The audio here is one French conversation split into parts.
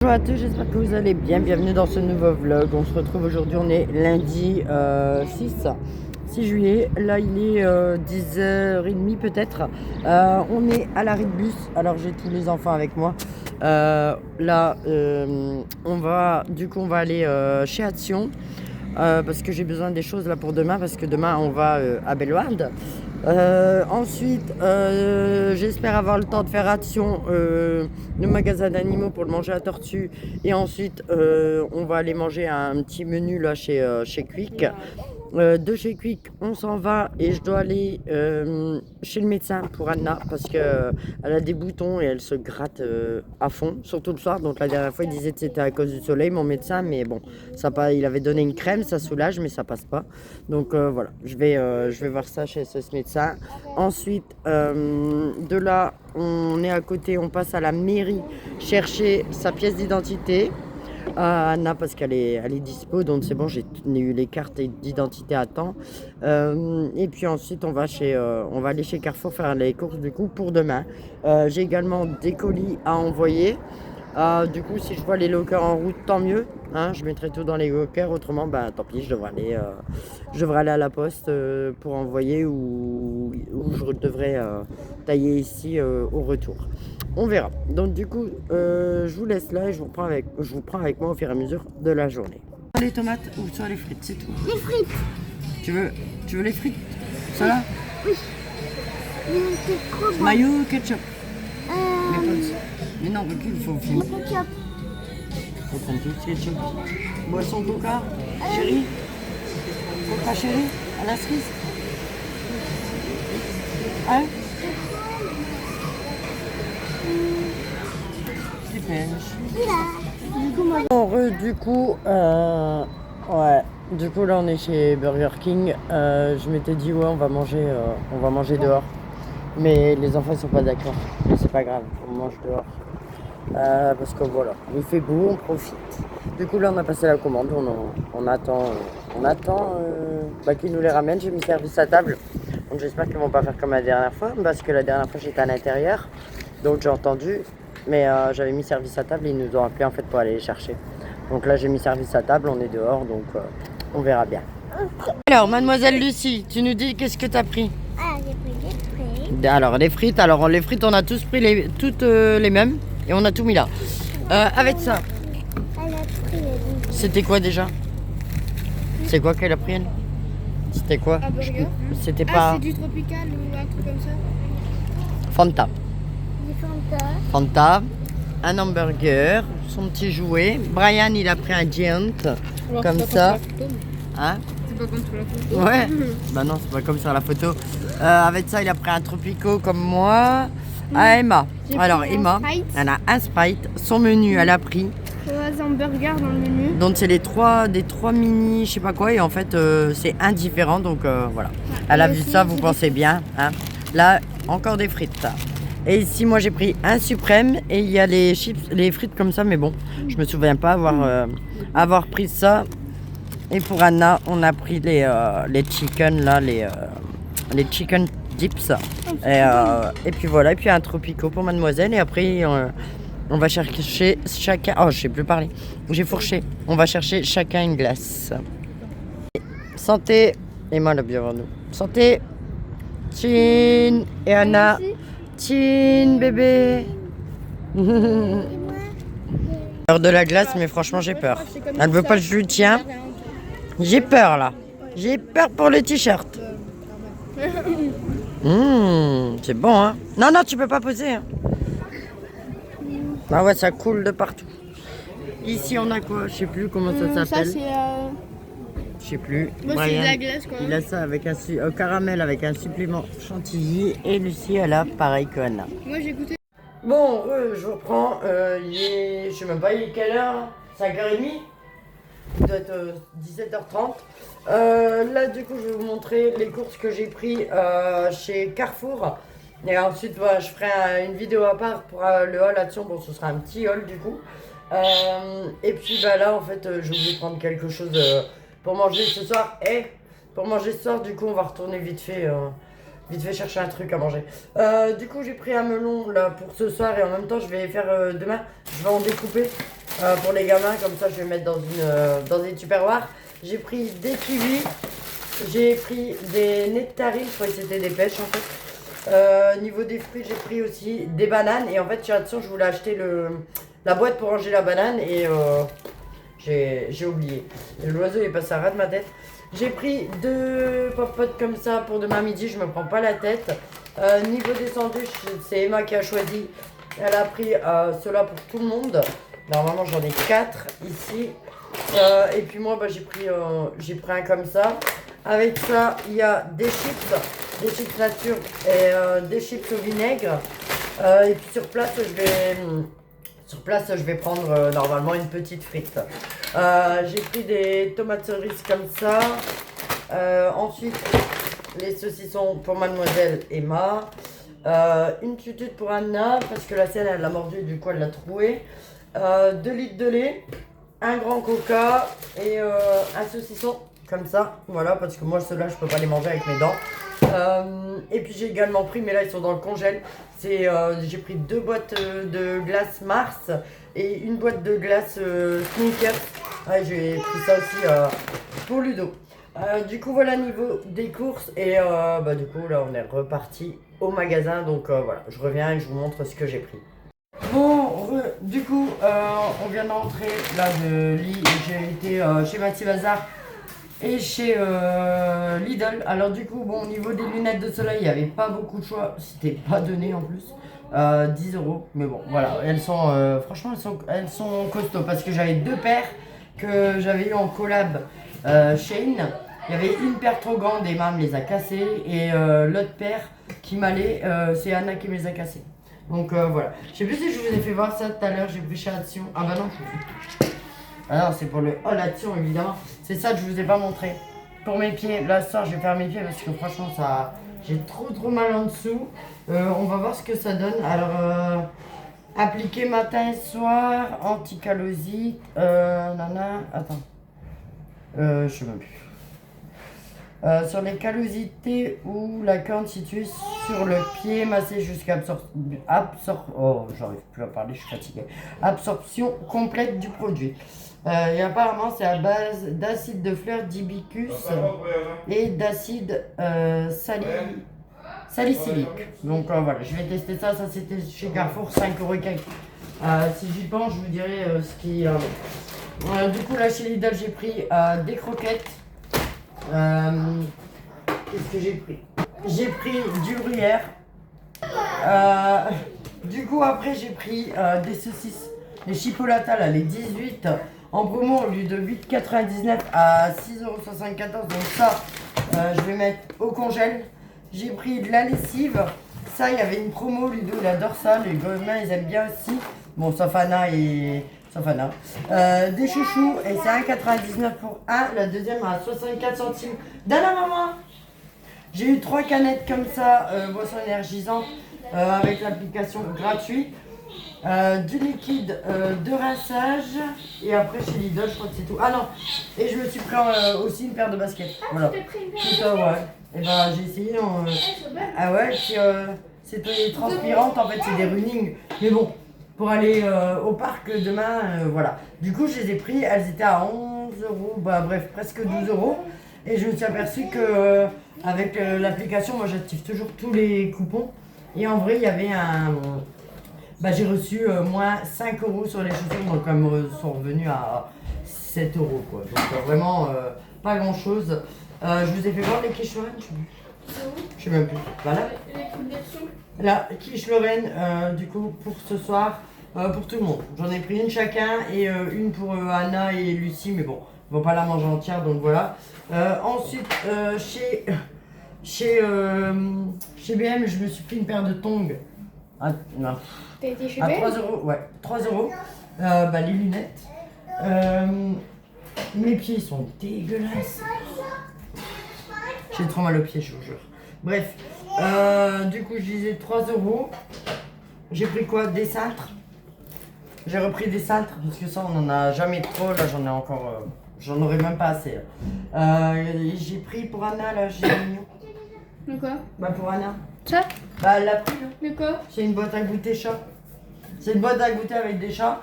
Bonjour à tous, j'espère que vous allez bien. Bienvenue dans ce nouveau vlog. On se retrouve aujourd'hui, on est lundi 6 juillet. Là, il est 10h30 peut-être. On est à l'arrêt de bus. Alors, j'ai tous les enfants avec moi. On va aller chez Action. Parce que j'ai besoin des choses là pour demain, parce que demain on va à Bellewaerde. Ensuite, j'espère avoir le temps de faire Action, le magasin d'animaux pour le manger à tortue. Et ensuite, on va aller manger un petit menu là chez Quick. De chez Quick, on s'en va et je dois aller chez le médecin pour Anna parce qu'elle a des boutons et elle se gratte à fond, surtout le soir. Donc la dernière fois, il disait que c'était à cause du soleil, mon médecin, mais bon, il avait donné une crème, ça soulage, mais ça passe pas. Donc voilà, je vais voir ça chez ce médecin. Ensuite, de là, on est à côté, on passe à la mairie chercher sa pièce d'identité. Anna parce qu'elle est dispo, donc c'est bon, j'ai eu les cartes d'identité à temps. Et puis ensuite on va aller chez Carrefour faire les courses du coup pour demain. J'ai également des colis à envoyer. Du coup, si je vois les lockers en route, tant mieux. Hein, je mettrai tout dans les lockers, autrement, tant pis, je devrais aller à la poste pour envoyer ou je devrais tailler ici au retour. On verra. Donc du coup, je vous laisse là et je vous prends avec moi au fur et à mesure de la journée. Les tomates ou soit les frites, c'est tout. Les frites. Tu veux les frites? Ça là? Oui. Mais c'est trop bon. Mayo, ketchup. Mais non, recule, il faut filmer. Ketchup. Faut prendre tout ketchup. Boisson coca, chérie. Coca chérie, à la cerise. Hein? Du coup, là on est chez Burger King. Je m'étais dit ouais on va manger dehors. Mais les enfants ils sont pas d'accord. Mais c'est pas grave, on mange dehors. Parce que voilà, il fait beau, on profite. Du coup là on a passé la commande, on attend qu'ils nous les ramènent. J'ai mis service à table. Donc j'espère qu'ils vont pas faire comme la dernière fois. Parce que la dernière fois j'étais à l'intérieur. Donc j'ai entendu. Mais j'avais mis service à table et ils nous ont appelé en fait pour aller les chercher. Donc là j'ai mis service à table, on est dehors, donc on verra bien. Alors mademoiselle Lucie, tu nous dis qu'est-ce que tu as pris? J'ai pris des frites. Alors les frites on a tous pris toutes les mêmes et on a tout mis là. Avec ça, Elle a pris les c'était quoi déjà? C'est quoi qu'elle a pris elle? C'était quoi? Un burger. C'était pas... C'est du tropical ou un truc comme ça? Fanta. Fanta. Fanta, un hamburger, son petit jouet. Brian il a pris un Giant, Alors, comme c'est ça. pas comme sur la photo, Hein? C'est pas comme sur la photo. Ouais. Bah non, c'est pas comme sur la photo. Avec ça, il a pris un Tropico comme moi. À Emma. J'ai Alors pris un Emma, Sprite. elle a un Sprite. Son menu, elle a pris. 3 hamburgers dans le menu. Donc c'est des trois mini, je sais pas quoi. Et en fait, c'est indifférent. Donc voilà. Elle a vu ça, vous pensez bien. Hein. Là, encore des frites. Et ici, moi, j'ai pris un suprême. Et il y a les chips, les frites comme ça. Mais bon, je me souviens pas avoir pris ça. Et pour Anna, on a pris les chicken là, les chicken dips. Et puis voilà, et puis un tropico pour mademoiselle. Et après, on va chercher chacun. Oh, je sais plus parler. J'ai fourché. On va chercher chacun une glace. Santé. Emma l'a bien avant nous. Santé. Chin. Et Anna. Chin, bébé. L'heure de la glace, mais franchement, j'ai peur. Elle veut pas que je lui tiens. J'ai peur là. J'ai peur pour le t-shirt. C'est bon hein. Non, tu peux pas poser. Hein. Ah ouais, ça coule de partout. Ici on a quoi? Je sais plus comment ça Ça s'appelle. c'est. Je sais plus. Moi c'est de la glace quoi. Il a ça avec un caramel avec un supplément chantilly. Et Lucie elle a pareil que Anna. Moi j'ai goûté. Bon, je reprends. Je sais même pas il est quelle heure. 5h30. Il doit être 17h30. Là, du coup, je vais vous montrer les courses que j'ai pris chez Carrefour. Et ensuite, je ferai une vidéo à part pour le haul Action. Bon, ce sera un petit haul du coup. Et puis là, en fait, je voulais prendre quelque chose pour manger ce soir. Et pour manger ce soir, du coup, on va retourner vite fait chercher un truc à manger. Du coup, j'ai pris un melon là pour ce soir et en même temps, je vais faire demain. Je vais en découper pour les gamins, comme ça je vais mettre dans une tupperware. J'ai pris des kiwis, j'ai pris des nectarines, je crois que c'était des pêches en fait. Niveau des fruits, j'ai pris aussi des bananes. Et en fait, chez Action, je voulais acheter la boîte pour ranger la banane et j'ai oublié. Et l'oiseau est passé à ras de ma tête. J'ai pris 2 pop-potes comme ça pour demain midi, je me prends pas la tête. Niveau des sandwichs, c'est Emma qui a choisi. Elle a pris cela pour tout le monde. Normalement, j'en ai 4 ici. Et puis moi, bah, j'ai pris un comme ça. Avec ça, il y a des chips nature et des chips au vinaigre. Et puis sur place, je vais prendre normalement une petite frite. J'ai pris des tomates cerises comme ça. Ensuite, les saucissons pour mademoiselle Emma. Une tutute pour Anna parce que la sienne elle l'a mordu, du coup elle l'a troué. 2 litres de lait, un grand coca et un saucisson comme ça. Voilà, parce que moi ceux-là je peux pas les manger avec mes dents. Et puis j'ai également pris, mais là ils sont dans le congèle, j'ai pris 2 boîtes de glace Mars et une boîte de glace Snickers. Ouais, j'ai pris ça aussi pour Ludo. Du coup voilà niveau des courses et bah, du coup là on est reparti au magasin, donc voilà, je reviens et je vous montre ce que j'ai pris. Bon, du coup on vient d'entrer là de Lidl, j'ai été chez Mathieu Bazar et chez Lidl. Alors du coup bon, au niveau des lunettes de soleil il n'y avait pas beaucoup de choix, c'était pas donné en plus. 10 €, mais bon voilà, elles sont franchement elles sont costauds parce que j'avais 2 paires que j'avais eu en collab Shein. Il y avait une paire trop grande et Emma me les a cassées et l'autre paire qui m'allait, c'est Anna qui me les a cassées. Donc voilà. Je sais plus si je vous ai fait voir ça tout à l'heure, j'ai pris chez Action. Ah bah non, ah non, c'est pour le haul Action évidemment. C'est ça que je vous ai pas montré. Pour mes pieds, là ce soir je vais faire mes pieds parce que franchement ça, j'ai trop mal en dessous. On va voir ce que ça donne. Alors appliquer matin et soir, anti-calosite, nana, attends. Je sais même plus. Sur les callosités ou la corne située sur le pied, masser jusqu'à j'arrive plus à parler, je suis fatiguée. Absorption complète du produit. Et apparemment c'est à base d'acide de fleurs d'hibiscus et d'acide salicylique. Donc voilà, je vais tester ça. Ça c'était chez Carrefour, 5 € et quelques. Si j'y pense, je vous dirai ce qui. Du coup là chez Lidl j'ai pris des croquettes. Qu'est-ce que j'ai pris? J'ai pris du gruyère. Du coup après j'ai pris des saucisses, les chipolata là, les 18 en promo au lieu de 8,99 à 6,74 €. Donc ça je vais mettre au congèle. J'ai pris de la lessive. Ça il y avait une promo, Ludo il adore ça, les gamins ils aiment bien aussi. Bon sauf Anna et... des chouchous et c'est 1,99 pour un, la deuxième à 64 centimes. Dana maman. J'ai eu 3 canettes comme ça, boisson énergisante avec l'application gratuite. Du liquide de rinçage et après chez Lidl je crois que c'est tout. Ah non, et je me suis pris aussi une paire de baskets. Voilà. Tout ça ouais. Et ben j'ai essayé non. Ah ouais, c'était transpirante en fait, c'est des running. Mais bon. Pour aller au parc demain, voilà. Du coup, je les ai pris, elles étaient à 11 €, bah bref, presque 12 €. Et je me suis aperçu que avec l'application, moi j'active toujours tous les coupons. Et en vrai, il y avait bah j'ai reçu moins 5 € sur les chaussures, donc elles sont revenues à 7 € quoi. Donc vraiment pas grand chose. Je vous ai fait voir les quiches Lorraine, je sais même plus. Voilà. La quiche Lorraine, du coup, pour ce soir. Pour tout le monde. J'en ai pris une chacun et une pour Anna et Lucie, mais bon, on va pas la manger entière, donc voilà. Ensuite, chez BM, je me suis pris une paire de tongs. T'as été chez à BM? 3 €, ouais, 3 €. Bah, les lunettes. Mes pieds ils sont dégueulasses. J'ai trop mal aux pieds, je vous jure. Bref, du coup, je disais 3 €. J'ai pris quoi? Des cintres. J'ai repris des cintres parce que ça on en a jamais trop, là j'en ai encore, j'en aurais même pas assez. J'ai pris pour Anna là, j'ai mis. De quoi? Bah pour Anna. Ça? Bah elle l'a pris là. De quoi? C'est une boîte à goûter chat. C'est une boîte à goûter avec des chats.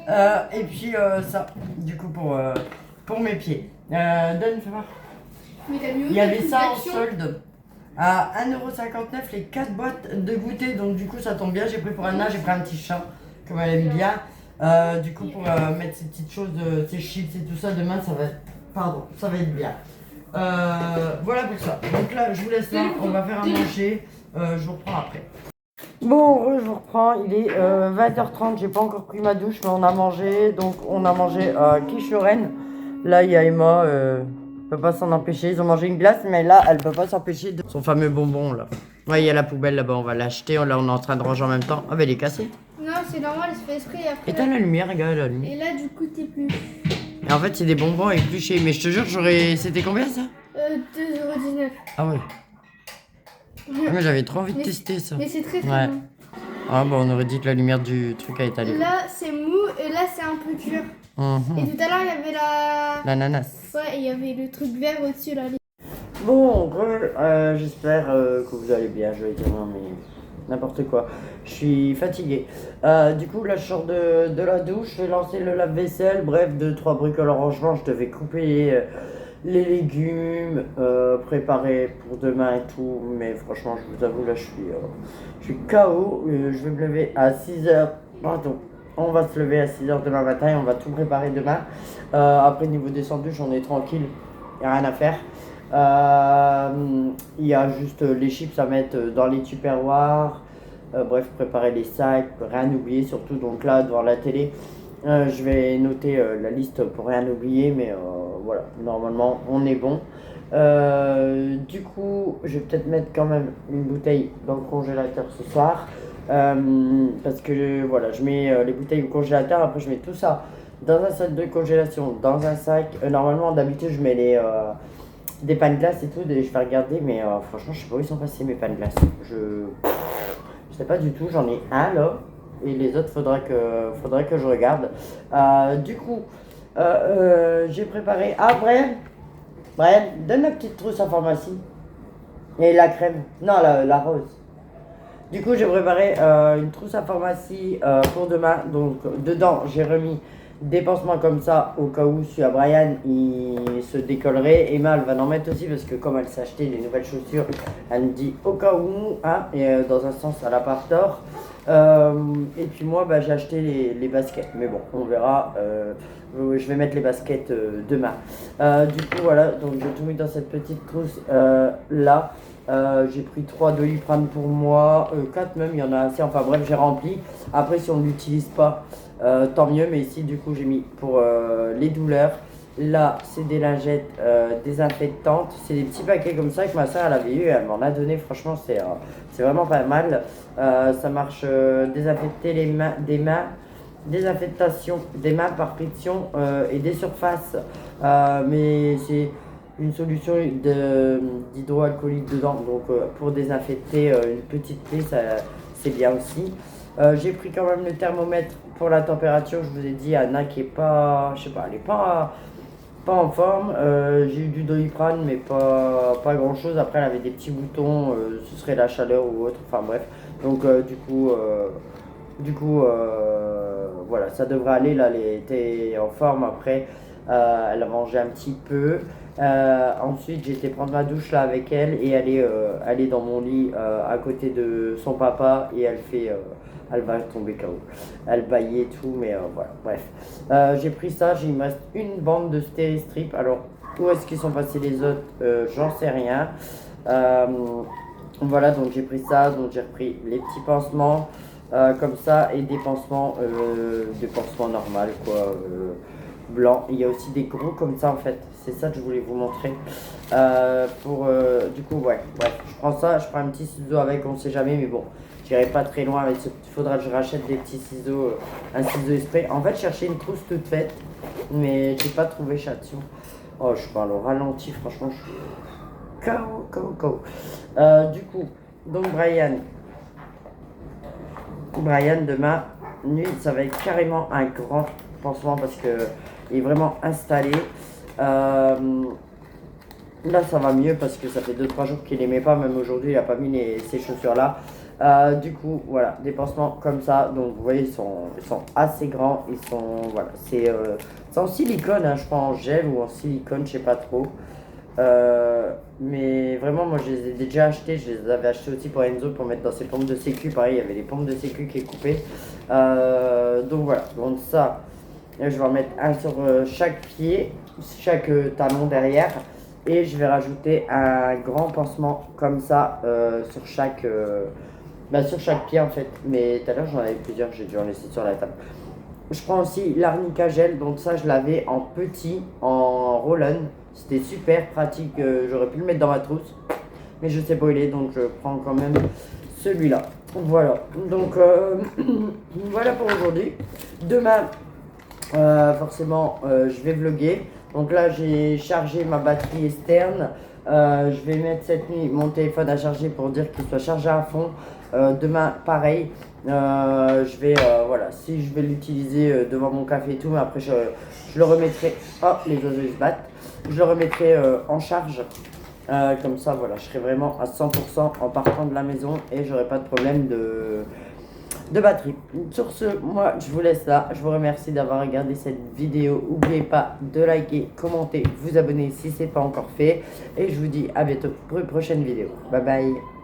Et puis ça, du coup, pour mes pieds. Donne, fais voir. Mais t'as mis où Il y ta avait coupe ça en d'action solde à 1,59€ les 4 boîtes de goûter. Donc du coup ça tombe bien, j'ai pris pour Anna, j'ai pris un petit chat comme elle aime bien. Du coup pour mettre ces petites choses, ces chips et tout ça, demain ça va être, ça va être bien. Voilà pour ça. Donc là je vous laisse là, on va faire à manger, je vous reprends après. Bon, je vous reprends, il est 20h30, j'ai pas encore pris ma douche mais on a mangé. Donc on a mangé quiche Lorraine. Là il y a Emma, peut pas s'en empêcher. Ils ont mangé une glace, mais là, elle peut pas s'empêcher de son fameux bonbon là. Ouais, il y a la poubelle là-bas, on va l'acheter. Là, on est en train de ranger en même temps. Ah, bah, elle est cassée. Non, c'est normal, il se fait esprit et après. Éteins la lumière, regarde la lumière. Et là, du coup, t'es plus. Et en fait, c'est des bonbons épluchés. Mais je te jure, C'était combien ça? 2,19€. Ah, ouais. Ah, mais j'avais trop envie de tester ça. Mais c'est très très Ouais. bon. Ah, bah, on aurait dit que la lumière du truc a été allée. Là, c'est mou et là, c'est un peu dur. Et tout à l'heure, il y avait la. L'ananas. Ouais, il y avait le truc vert au-dessus là. Bon, j'espère que vous allez bien. Je vais dire non, mais n'importe quoi. Je suis fatigué. Du coup, là, je sors de la douche. Je vais lancer le lave-vaisselle. Bref, 2-3 bricoles en rangement. Je devais couper les légumes, préparer pour demain et tout. Mais franchement, je vous avoue, là, je suis KO. Je vais me lever à 6h. Pardon. On va se lever à 6h demain matin et on va tout préparer demain. Après, niveau des sandwichs, on est tranquille. Il n'y a rien à faire. Il y a juste les chips à mettre dans les tupperwares. Bref, préparer les sacs, rien oublier surtout. Donc là, devant la télé, je vais noter la liste pour rien oublier. Mais voilà, normalement, on est bon. Du coup, je vais peut-être mettre quand même une bouteille dans le congélateur ce soir. Parce que voilà, je mets les bouteilles au congélateur. Après, je mets tout ça dans un sac de congélation, dans un sac. Normalement, d'habitude, je mets des pains de glace et tout, je vais regarder, mais franchement, je sais pas où ils sont passés mes pains de glace. Je sais pas du tout, j'en ai un là, et les autres, faudrait que je regarde. Du coup, j'ai préparé. Ah, Brian, donne la petite trousse à pharmacie. Et la crème. Non, la rose. Du coup, j'ai préparé une trousse à pharmacie pour demain. Donc, dedans, j'ai remis des pansements comme ça au cas où celui à Brian il se décollerait. Emma elle va en mettre aussi parce que comme elle s'est acheté des nouvelles chaussures, elle me dit au cas où, hein, et dans un sens elle a pas tort. Et puis moi j'ai acheté les baskets, mais bon on verra. Je vais mettre les baskets demain. Du coup voilà, donc j'ai tout mis dans cette petite trousse là. J'ai pris 3 Doliprane pour moi, 4 même, il y en a assez, enfin bref j'ai rempli. Après si on ne l'utilise pas, tant mieux, mais ici du coup j'ai mis pour les douleurs. Là c'est des lingettes désinfectantes, c'est des petits paquets comme ça que ma soeur elle avait eu, elle m'en a donné, franchement c'est vraiment pas mal. Ça marche, désinfecter des mains, désinfectation des mains par friction et des surfaces, mais c'est une solution d'hydroalcoolique dedans, donc pour désinfecter une petite plaie, c'est bien aussi. J'ai pris quand même le thermomètre pour la température, je vous ai dit, Anna qui est pas, je sais pas, elle est pas en forme. J'ai eu du Doliprane mais pas grand chose. Après elle avait des petits boutons, ce serait la chaleur ou autre, enfin bref. Donc du coup voilà, ça devrait aller, là elle était en forme. Après elle a mangé un petit peu. Ensuite j'ai été prendre ma douche là avec elle et elle est dans mon lit à côté de son papa et elle va tomber KO. Elle baillait et tout, mais voilà, bref. J'ai pris ça, il me reste une bande de Stéristrip. Alors, où est-ce qu'ils sont passés les autres? J'en sais rien. Voilà, donc j'ai pris ça, donc j'ai repris les petits pansements comme ça et des pansements normaux, quoi, blancs. Il y a aussi des gros comme ça en fait, c'est ça que je voulais vous montrer. Du coup, ouais, bref, je prends ça, je prends un petit ciseau avec, on sait jamais, mais bon. J'irai pas très loin avec ce. Il faudra que je rachète des petits ciseaux, un ciseau spray. En fait, je cherchais une trousse toute faite, mais j'ai pas trouvé chez Action. Oh, je parle au ralenti, franchement, je suis KO. Du coup, donc Brian, demain, nuit, ça va être carrément un grand pansement parce que il est vraiment installé. Là, ça va mieux parce que ça fait 2-3 jours qu'il aimait pas. Même aujourd'hui, il a pas mis ces chaussures là. Du coup, voilà, des pansements comme ça. Donc, vous voyez, ils sont assez grands. Ils sont, voilà, c'est en silicone, hein, je crois en gel ou en silicone, je sais pas trop. Mais vraiment, moi, je les ai déjà achetés. Je les avais achetés aussi pour Enzo pour mettre dans ses pompes de sécu. Pareil, il y avait les pompes de sécu qui est coupé. Donc, voilà. Donc, ça, je vais en mettre un sur chaque pied, chaque talon derrière. Et je vais rajouter un grand pansement comme ça sur chaque pied en fait. Mais tout à l'heure, j'en avais plusieurs. J'ai dû en laisser sur la table. Je prends aussi l'arnica gel, donc ça je l'avais en petit, en roll-on. C'était super pratique, j'aurais pu le mettre dans ma trousse, mais je sais pas où il est, donc je prends quand même celui-là. Voilà, donc voilà pour aujourd'hui. Demain, forcément, je vais vlogger. Donc là, j'ai chargé ma batterie externe. Je vais mettre cette nuit mon téléphone à charger pour dire qu'il soit chargé à fond. Demain, pareil. Je vais, voilà, si je vais l'utiliser devant mon café et tout, mais après je le remettrai. Oh, les oiseaux ils se battent. Je le remettrai en charge. Comme ça, voilà, je serai vraiment à 100% en partant de la maison et j'aurai pas de problème de batterie. Sur ce, moi je vous laisse là. Je vous remercie d'avoir regardé cette vidéo. N'oubliez pas de liker, commenter, vous abonner si ce n'est pas encore fait. Et je vous dis à bientôt pour une prochaine vidéo. Bye bye.